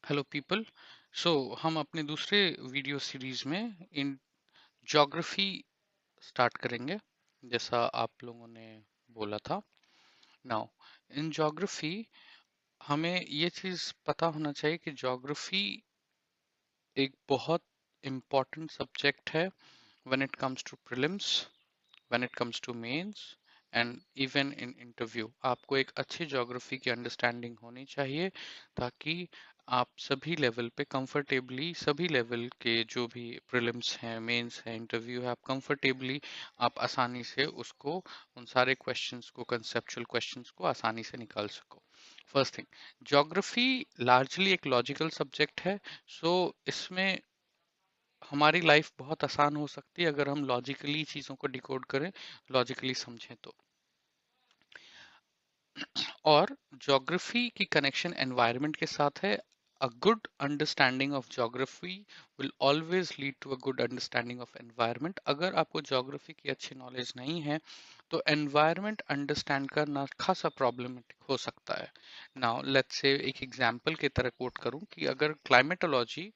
Hello people. हम अपने दूसरे वीडियो सीरीज में इन ज्योग्राफी स्टार्ट करेंगे जैसा आप लोगों ने बोला था। नाउ इन ज्योग्राफी हमें ये चीज़ पता होना चाहिए कि ज्योग्राफी एक बहुत इम्पोर्टेंट सब्जेक्ट है when it comes to prelims, when it comes to mains and even in interview. आपको एक अच्छी ज्योग्राफी की अंडरस्टैंडिंग होनी चाहिए ताकि आप सभी लेवल पे कंफर्टेबली, सभी लेवल के जो भी प्रीलिम्स हैं, मेंस हैं, इंटरव्यू है, आप कंफर्टेबली, आप आसानी से उसको, उन सारे क्वेश्चंस को, कंसेप्चुअल क्वेश्चंस को आसानी से निकाल सको। फर्स्ट थिंग, ज्योग्राफी लार्जली एक लॉजिकल सब्जेक्ट है। इसमें हमारी लाइफ बहुत आसान हो सकती है अगर हम लॉजिकली चीज़ों को डिकोड करें, लॉजिकली समझें तो। और ज्योग्राफी की कनेक्शन एनवायरनमेंट के साथ है। A good understanding of geography will always lead to a good understanding of environment. अगर आपको ज्योग्राफी की अच्छी नॉलेज नहीं है तो एनवायरनमेंट अंडरस्टैंड करना खासा प्रॉब्लमेटिक हो सकता है। नाउ लेट्स से एक एग्जांपल की तरह कोट करूं कि अगर क्लाइमेटोलॉजी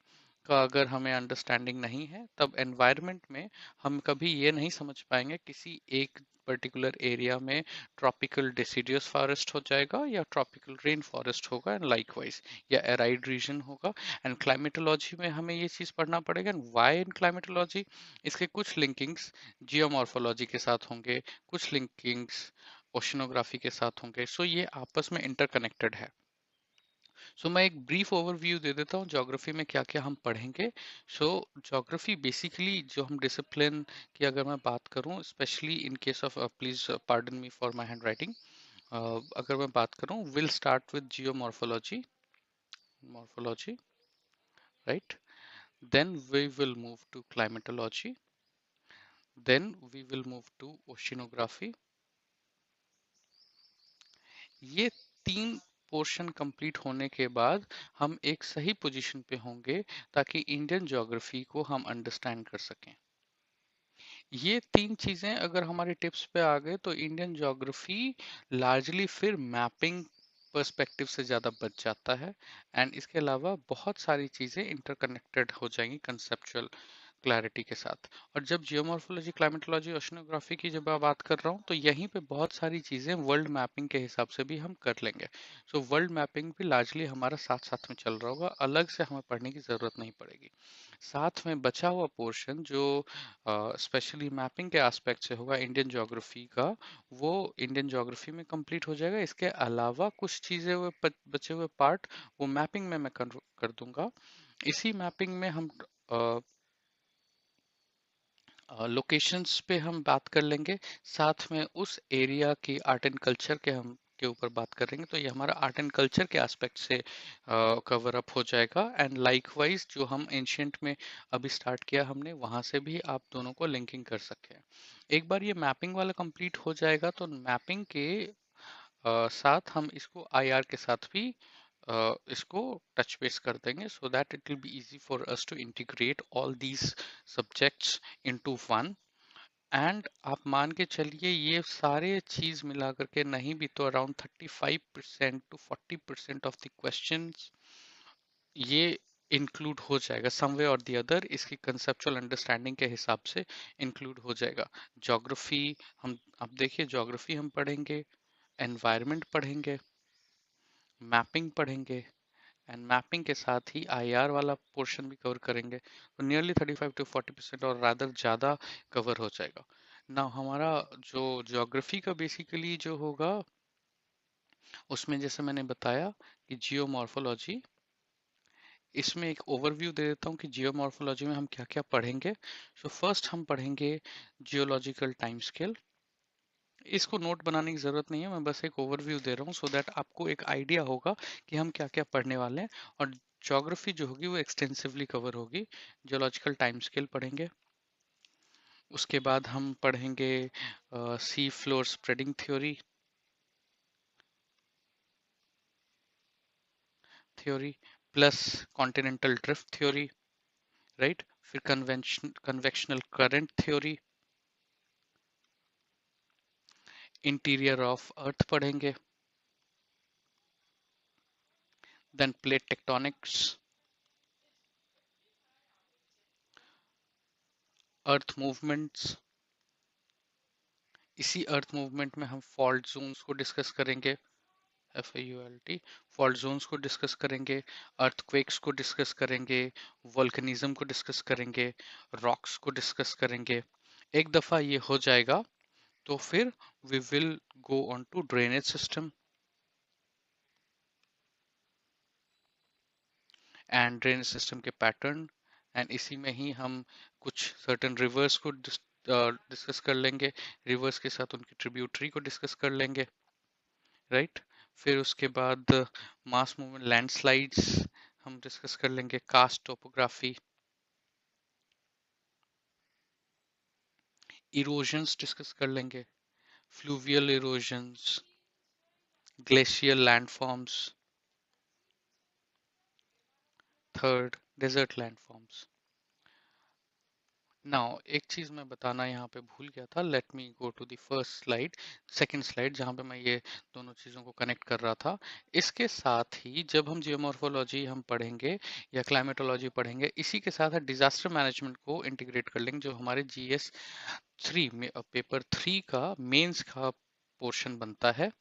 का अगर हमें अंडरस्टैंडिंग नहीं है तब एनवायरनमेंट में हम कभी ये नहीं समझ पाएंगे किसी एक पर्टिकुलर एरिया में ट्रॉपिकल डिसिडियस फॉरेस्ट हो जाएगा या ट्रॉपिकल रेन फॉरेस्ट होगा एंड लाइकवाइज, या एराइड रीजन होगा। एंड क्लाइमेटोलॉजी में हमें ये चीज पढ़ना पड़ेगा। एंड व्हाई इन क्लाइमेटोलॉजी, इसके कुछ लिंकिंग्स जियोमॉर्फोलॉजी के साथ होंगे, कुछ लिंकिंग्स ओशनोग्राफी के साथ होंगे। ये आपस में इंटरकनेक्टेड है। मैं एक ब्रीफ ओवरव्यू दे देता हूँ ज्योग्राफी में क्या क्या हम पढ़ेंगे। ज्योग्राफी बेसिकली जो हम डिसिप्लिन की अगर मैं बात करूँ, specially in case of, please pardon me for my handwriting, अगर मैं बात करूँ, will start with geomorphology, morphology, right? Then we will move to climatology, then we will move to oceanography. ये तीन पोर्शन कंप्लीट होने के बाद हम एक सही पोजीशन पे होंगे ताकि इंडियन ज्योग्राफी को हम अंडरस्टैंड कर सकें। ये तीन चीजें अगर हमारे टिप्स पे आ गए तो इंडियन ज्योग्राफी लार्जली फिर मैपिंग पर्सपेक्टिव से ज़्यादा बच जाता है। एंड इसके अलावा बहुत सारी चीज़ें इंटरकनेक्टेड हो जाएंगी कंसेप्चुअल क्लैरिटी के साथ। और जब जियोमॉर्फोलॉजी, क्लाइमेटोलॉजी, ओशनोग्राफी की जब मैं बात कर रहा हूँ तो यहीं पे बहुत सारी चीज़ें वर्ल्ड मैपिंग के हिसाब से भी हम कर लेंगे। वर्ल्ड मैपिंग भी लार्जली हमारा साथ साथ में चल रहा होगा, अलग से हमें पढ़ने की ज़रूरत नहीं पड़ेगी। साथ में बचा हुआ पोर्शन जो स्पेशली मैपिंग के एस्पेक्ट से होगा इंडियन ज्योग्राफी का, वो इंडियन ज्योग्राफी में कंप्लीट हो जाएगा। इसके अलावा कुछ चीज़ें हुए बचे हुए पार्ट वो मैपिंग में मैं कर दूंगा। इसी मैपिंग में हम लोकेशंस पे हम बात कर लेंगे, साथ में उस एरिया की आर्ट एंड कल्चर के हम के ऊपर बात करेंगे। तो ये हमारा आर्ट एंड कल्चर के एस्पेक्ट से कवर अप हो जाएगा। एंड लाइकवाइज जो हम एंशियंट में अभी स्टार्ट किया हमने, वहां से भी आप दोनों को लिंकिंग कर सकते हैं। एक बार ये मैपिंग वाला कंप्लीट हो जाएगा तो मैपिंग के साथ हम इसको आईआर के साथ भी इसको टच बेस कर देंगे, so that it will be easy for us to integrate all these subjects into one. And आप मान के चलिए ये सारे चीज मिला करके नहीं भी तो around 35% to 40% of the questions ये इंक्लूड हो जाएगा समवे और द अदर, इसकी कंसेप्चुअल अंडरस्टैंडिंग के हिसाब से इंक्लूड हो जाएगा। ज्योग्राफी हम, अब देखिए ज्योग्राफी हम पढ़ेंगे, एनवायरनमेंट पढ़ेंगे, मैपिंग पढ़ेंगे, एंड मैपिंग के साथ ही आईआर वाला पोर्शन भी कवर करेंगे। तो नियरली 35 टू 40% और रादर ज़्यादा कवर हो जाएगा। ना हमारा जो ज्योग्राफी का बेसिकली जो होगा उसमें जैसे मैंने बताया कि जियोमॉर्फोलॉजी, इसमें एक ओवरव्यू दे देता हूँ कि जियोमॉर्फोलॉजी में हम क्या क्या पढ़ेंगे। फर्स्ट हम पढ़ेंगे जियोलॉजिकल टाइम स्केल। इसको नोट बनाने की ज़रूरत नहीं है, मैं बस एक ओवरव्यू दे रहा हूँ सो दैट आपको एक आइडिया होगा कि हम क्या क्या पढ़ने वाले हैं। और ज्योग्राफी जो होगी वो एक्सटेंसिवली कवर होगी। जियोलॉजिकल टाइम स्केल पढ़ेंगे, उसके बाद हम पढ़ेंगे sea floor spreading theory plus continental drift theory, right? फिर convectional current theory, interior of earth पढ़ेंगे, then plate tectonics, earth movements. इसी अर्थ मूवमेंट में हम फॉल्ट जोन्स को डिस्कस करेंगे, FAULT, फॉल्ट जोन्स को डिस्कस करेंगे, अर्थक्वेक्स को डिस्कस करेंगे, वोल्केनिज्म को डिस्कस करेंगे, रॉक्स को डिस्कस करेंगे। एक दफा ये हो जाएगा तो फिर we will go on to drainage system and drainage system के पैटर्न, एंड इसी में ही हम कुछ सर्टेन रिवर्स को डिस्कस कर लेंगे, रिवर्स के साथ उनकी ट्रिब्यूटरी को डिस्कस कर लेंगे, राइट। फिर उसके बाद मास मूवमेंट लैंडस्लाइड्स हम डिस्कस कर लेंगे, कास्ट टोपोग्राफी, इरोजन्स डिस्कस कर लेंगे, fluvial erosions, glacial landforms, third desert landforms. Now एक चीज मैं बताना यहाँ पे भूल गया था, let me go to the first slide, second slide, जहाँ पे मैं ये दोनों चीजों को कनेक्ट कर रहा था। इसके साथ ही जब हम जियोमॉर्फोलॉजी हम पढ़ेंगे या क्लाइमेटोलॉजी पढ़ेंगे, इसी के साथ डिजास्टर मैनेजमेंट को इंटीग्रेट कर लेंगे, जो हमारे GS 3 में पेपर 3 का मेंस का पोर्शन बनता है,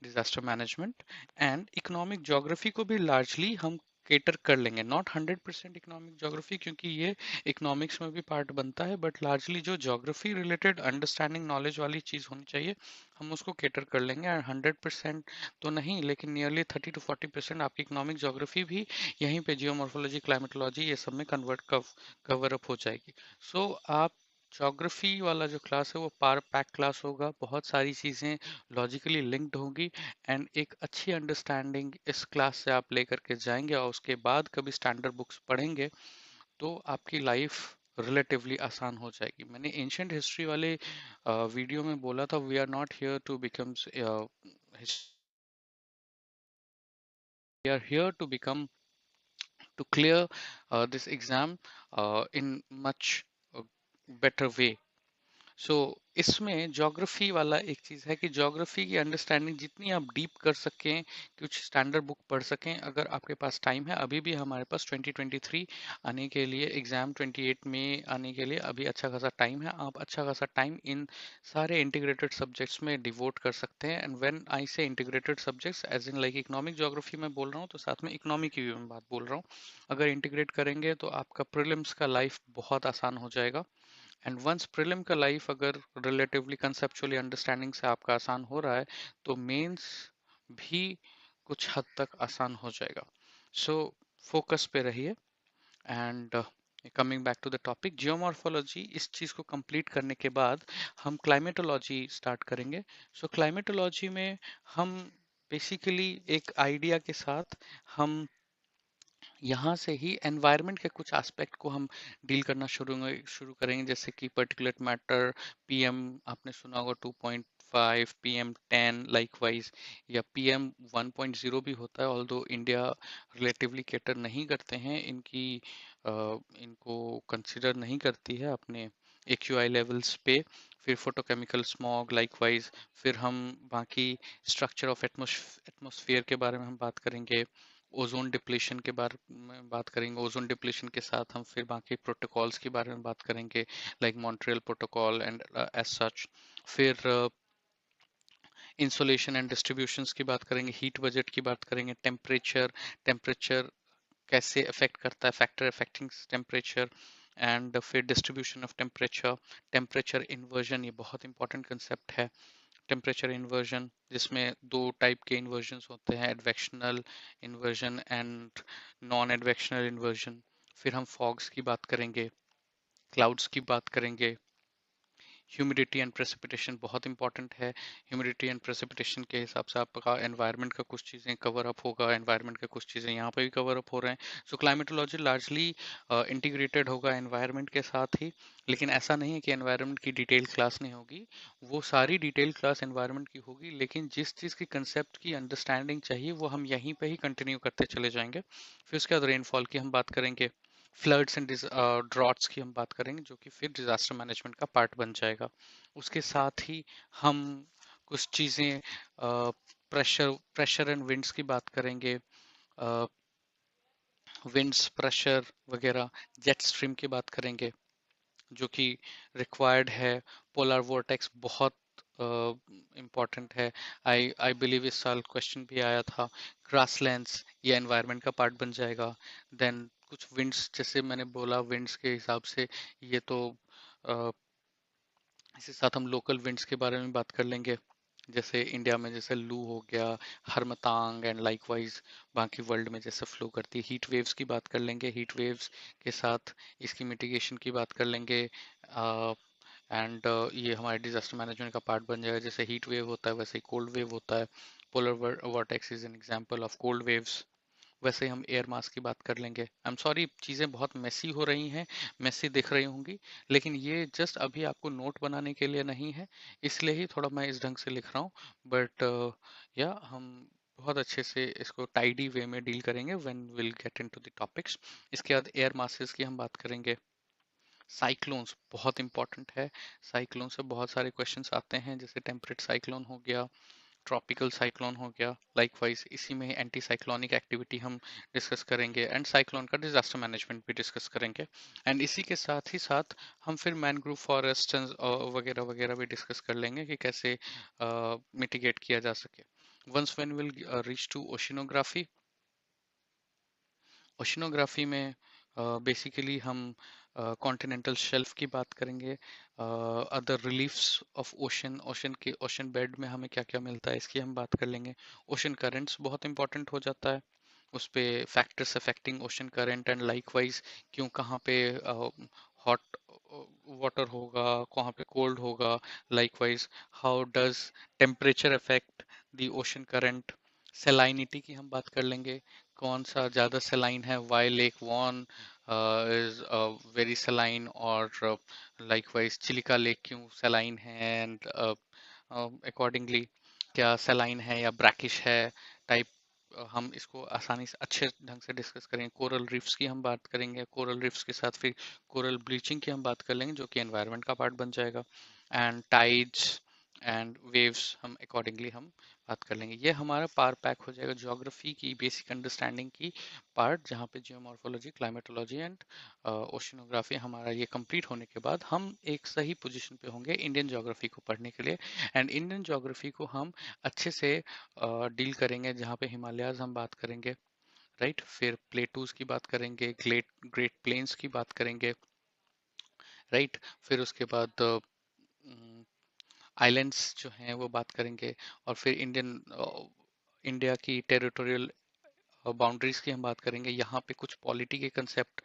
disaster management. And economic geography को भी लार्जली हम केटर कर लेंगे, नॉट 100% इकोनॉमिक ज्योग्राफी, क्योंकि ये इकोनॉमिक्स में भी पार्ट बनता है, बट लार्जली जो ज्योग्राफी रिलेटेड अंडरस्टैंडिंग नॉलेज वाली चीज होनी चाहिए, हम उसको केटर कर लेंगे। एंड 100% तो नहीं, लेकिन नियरली 30 to 40% आपकी इकोनॉमिक ज्योग्राफी भी यहीं पे जियोमॉर्फोलॉजी, क्लाइमेटोलॉजी, ये सब में कवर अप हो जाएगी। सो आप ज्योग्राफी वाला जो क्लास है वो पार पैक क्लास होगा, बहुत सारी चीज़ें लॉजिकली लिंक्ड होगी, एंड एक अच्छी अंडरस्टैंडिंग इस क्लास से आप लेकर के जाएंगे, और उसके बाद कभी स्टैंडर्ड बुक्स पढ़ेंगे तो आपकी लाइफ रिलेटिवली आसान हो जाएगी। मैंने एंशंट हिस्ट्री वाले वीडियो में बोला था, we are not here to become, we are here to become, to clear this exam in much better way. So इसमें ज्योग्राफी वाला एक चीज़ है कि ज्योग्राफी की अंडरस्टैंडिंग जितनी आप डीप कर सकें, कुछ स्टैंडर्ड बुक पढ़ सकें, अगर आपके पास टाइम है, अभी भी हमारे पास 2023 आने के लिए, एग्ज़ाम 28 में आने के लिए अभी अच्छा खासा टाइम है, आप अच्छा खासा टाइम इन सारे इंटीग्रेटेड सब्जेक्ट्स में डिवोट कर सकते हैं। And when I say integrated subjects as in like economic geography में बोल रहा हूँ, तो साथ में इकोनॉमी की भी मैं बात बोल रहा हूँ। अगर इंटीग्रेट करेंगे तो आपका प्रीलिम्स का लाइफ बहुत आसान हो जाएगा। एंड वंस प्रीलिम का लाइफ अगर रिलेटिवली कंसेप्चुअली अंडरस्टैंडिंग से आपका आसान हो रहा है, तो मेंस भी कुछ हद तक आसान हो जाएगा। सो फोकस पे रहिए। And coming back to the topic geomorphology, इस चीज को कंप्लीट करने के बाद हम क्लाइमेटोलॉजी स्टार्ट करेंगे। सो क्लाइमेटोलॉजी में हम बेसिकली एक आइडिया के साथ हम यहाँ से ही एनवायरनमेंट के कुछ एस्पेक्ट को हम डील करना शुरू करेंगे, जैसे कि पर्टिकुलेट मैटर, पीएम आपने सुना होगा 2.5, PM10 लाइकवाइज, या PM 1.0 भी होता है, ऑल्दो इंडिया रिलेटिवली केटर नहीं करते हैं इनकी, इनको कंसिडर नहीं करती है अपने AQI लेवल्स पे। फिर फोटोकेमिकल स्मॉग लाइकवाइज, फिर हम बाकी स्ट्रक्चर ऑफ एटमॉस्फेयर के बारे में हम बात करेंगे, ओजोन डिप्लीशन के बारे में बात करेंगे, ओजोन डिप्लीशन के साथ हम फिर बाकी प्रोटोकॉल्स के बारे में बात करेंगे, like Montreal protocol and as such. फिर इंसोलेशन एंड डिस्ट्रीब्यूशंस की बात करेंगे, हीट बजट की बात करेंगे, टेम्परेचर कैसे अफेक्ट करता है, फैक्टर अफेक्टिंग टेम्परेचर, एंड फिर डिस्ट्रीब्यूशन ऑफ टेम्परेचर इन्वर्जन, ये बहुत इंपॉर्टेंट कंसेप्ट है। टेम्परेचर इन्वर्जन, जिसमें दो टाइप के इन्वर्जन्स होते हैं, एडवेक्शनल इन्वर्जन एंड नॉन एडवेक्शनल इन्वर्जन। फिर हम फॉग्स की बात करेंगे, क्लाउड्स की बात करेंगे, ह्यूमिडिटी एंड प्रेसिपिटेशन बहुत इंपॉर्टेंट है। ह्यूमिडिटी एंड प्रेसिपिटेशन के हिसाब से आपका एनवायरनमेंट का कुछ चीज़ें कवर अप होगा, एनवायरनमेंट का कुछ चीज़ें यहाँ पे भी कवर अप हो रहे हैं। सो क्लाइमेटोलॉजी लार्जली इंटीग्रेटेड होगा एनवायरनमेंट के साथ ही, लेकिन ऐसा नहीं है कि एनवायरनमेंट की डिटेल क्लास नहीं होगी, वो सारी डिटेल क्लास एनवायरनमेंट की होगी, लेकिन जिस चीज़ की कंसेप्ट की अंडरस्टैंडिंग चाहिए वो हम यहीं पे ही कंटिन्यू करते चले जाएंगे। फिर उसके बाद रेनफॉल की हम बात करेंगे, फ्लड्स एंड ड्रॉट्स की हम बात करेंगे, जो कि फिर डिजास्टर मैनेजमेंट का पार्ट बन जाएगा। उसके साथ ही हम कुछ चीज़ें प्रेशर एंड विंड्स की बात करेंगे, विंड्स, प्रेशर वगैरह, जेट स्ट्रीम की बात करेंगे जो कि रिक्वायर्ड है। पोलर वोर्टेक्स बहुत इम्पॉर्टेंट है। आई आई बिलीव इस साल क्वेश्चन भी आया था। ग्रासलैंड्स ये एनवायरनमेंट का पार्ट बन जाएगा। देन कुछ विंड्स, जैसे मैंने बोला विंड्स के हिसाब से ये तो इसी साथ हम लोकल विंड्स के बारे में बात कर लेंगे। जैसे इंडिया में जैसे लू हो गया, हरमतांग एंड लाइकवाइज बाकी वर्ल्ड में जैसे फ्लो करती है। हीट वेव्स की बात कर लेंगे, हीट वेव्स के साथ इसकी मिटिगेशन की बात कर लेंगे। एंड ये हमारे डिजास्टर मैनेजमेंट का पार्ट बन जाएगा। जैसे हीट वेव होता है वैसे ही कोल्ड वेव होता है। Polar vertex is an example of cold waves. वैसे ही हम एयर मास की बात कर लेंगे। आई एम सॉरी, चीज़ें बहुत मेसी हो रही हैं, मेसी दिख रही होंगी, लेकिन ये जस्ट अभी आपको नोट बनाने के लिए नहीं है, इसलिए ही थोड़ा मैं इस ढंग से लिख रहा हूँ। बट या हम बहुत अच्छे से इसको टाइडी वे में डील करेंगे when will get into the topics. इसके बाद एयर मासेस की हम बात करेंगे। साइक्लोन्स बहुत इंपॉर्टेंट है। साइक्लोन से बहुत सारे क्वेश्चंस आते हैं, जैसे टेम्परेट साइक्लोन हो गया, ट्रॉपिकल साइक्लोन हो गया। लाइकवाइज इसी में एंटी साइक्लोनिक एक्टिविटी हम डिस्कस करेंगे एंड साइक्लोन का डिजास्टर मैनेजमेंट भी डिस्कस करेंगे। एंड इसी के साथ ही साथ हम फिर मैनग्रोव फॉरेस्ट वगैरह वगैरह भी डिस्कस कर लेंगे कि कैसे मिटिगेट किया जा सके। Once when will reach to oceanography. Oceanography में बेसिकली हम कॉन्टिनेंटल शेल्फ की बात करेंगे। Other reliefs of ocean, ocean के ओशन बेड में हमें क्या क्या मिलता है इसकी हम बात कर लेंगे। ओशन करंट्स बहुत इंपॉर्टेंट हो जाता है, उस पे factors affecting ocean current and likewise क्यों कहाँ पे हॉट वाटर होगा, कहाँ पे कोल्ड होगा। Likewise how does temperature affect the ocean current. Salinity की हम बात कर लेंगे, कौन सा ज़्यादा सेलाइन है, why lake Van is very saline, और लाइकवाइज चिलिका लेक क्यों सेलाइन है, एंड अकॉर्डिंगली क्या सेलाइन है या ब्रैकिश है टाइप। हम इसको आसानी से अच्छे ढंग से डिस्कस करेंगे। कोरल रिफ्स की हम बात करेंगे, कोरल रिफ्स के साथ फिर कोरल ब्लीचिंग की हम बात कर लेंगे जो कि एनवायरनमेंट का पार्ट बन जाएगा। एंड टाइड्स एंड वेव्स हम अकॉर्डिंगली हम बात कर लेंगे। ये हमारा पावर पैक हो जाएगा ज्योग्राफी की बेसिक अंडरस्टैंडिंग की पार्ट, जहाँ पे जियोमॉर्फोलॉजी, क्लाइमेटोलॉजी एंड ओशनोग्राफी हमारा ये कंप्लीट होने के बाद हम एक सही पोजीशन पे होंगे इंडियन ज्योग्राफी को पढ़ने के लिए। एंड इंडियन ज्योग्राफी को हम अच्छे से डील करेंगे, जहाँ पे हिमालयाज हम बात करेंगे, राइट। फिर प्लेटूज की बात करेंगे, ग्रेट ग्रेट प्लेन्स की बात करेंगे, राइट। फिर उसके बाद आइलैंड्स जो हैं वो बात करेंगे। और फिर इंडिया की टेरिटोरियल बाउंड्रीज की हम बात करेंगे। यहाँ पे कुछ पॉलिटी के कंसेप्ट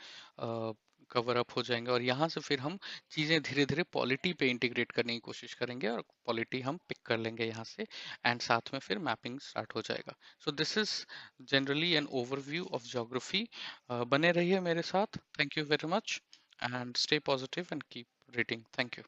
कवर अप हो जाएंगे, और यहाँ से फिर हम चीज़ें धीरे धीरे पॉलिटी पे इंटीग्रेट करने की कोशिश करेंगे, और पॉलिटी हम पिक कर लेंगे यहाँ से। एंड साथ में फिर मैपिंग स्टार्ट हो जाएगा। So this is generally an overview of geography. बने रहिए मेरे साथ। Thank you very much and stay positive and keep reading. Thank you.